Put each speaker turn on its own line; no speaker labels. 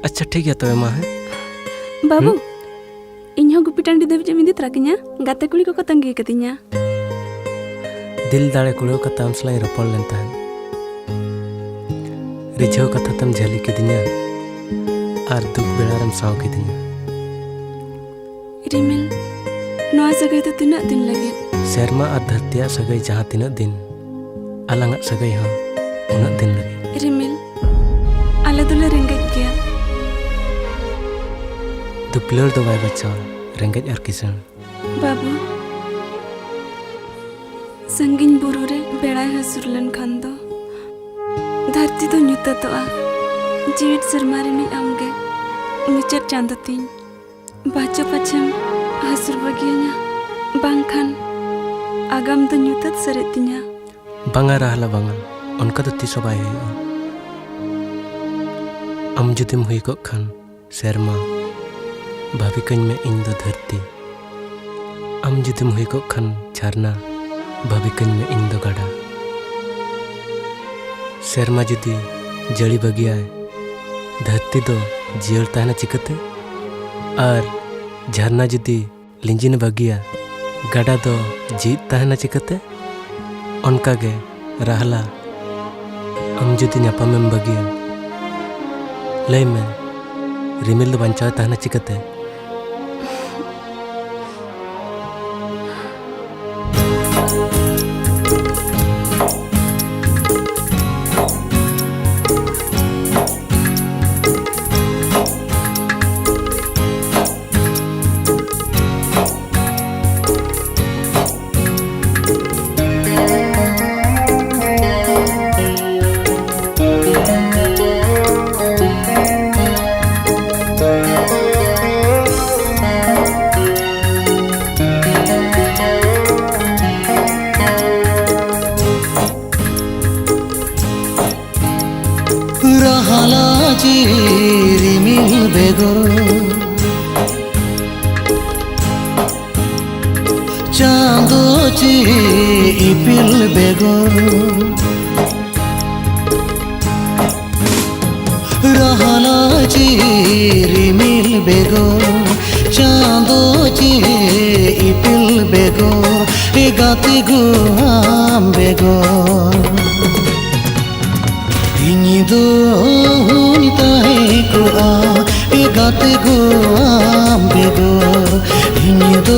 अच्छा ठीक है तो माँ है
बाबू इन गुपी टाँडी धाबी इदी तरह गाते कुड़ी को तंगी कतिया
दिल दाड़े कुड़ो का ताम सलाई रपड़ लेन तहन रिझाव कथा तम झली किदिया और दुख बेड़ारम साव किदिया
रिमिल नवा सगई तो तीना दिन लगे
शर्मा और धरतिया सगई जहाँ तीना दिन अलंग सगई हाँ उना दिन लगे
रिमिल आले दुले रेंगेज गया
दुपलर दो बाय बच्चा रेंगेज और किसान
बाबू संगिन बुरु रे बेड़ाय हसुर लन खान दो धरती तो ᱧᱩᱛᱟᱹᱛᱚᱜᱼᱟ जीवित सरमारे ने आमगे मुचर चांदतीन बाचा पछम हसुर बगियाnya bangkhan agam तो ᱧᱩᱛᱟᱹᱛ सरetinya
बंगा रहला बंगा उनका तो तीसो बाय है अम जुदिम हुई को खान शर्मा भाभी कñ में इन दो धरती अम जुदिम हुई को खान झरना भाभी कñ में इन दो गड़ा शर्मा जुदी जड़ी बगिया धरती दो जियल तहना चिकते और झरना जुदी लिंजिन बगिया गड़ा दो जीत तहना चिकते उनका गे रहला अम जुदी ᱧᱟᱯᱟᱢᱮᱢ बगिया लय में रिमिल दो बंचाव तहना चिकते
रिमिल बेगो चांदो ची इपिल बेगो रहला ची रिमिल बेगो चांदो ची इपिल बेगो गाते गो आम बेगो इनी दो गाते गो आम बेगो इनी दो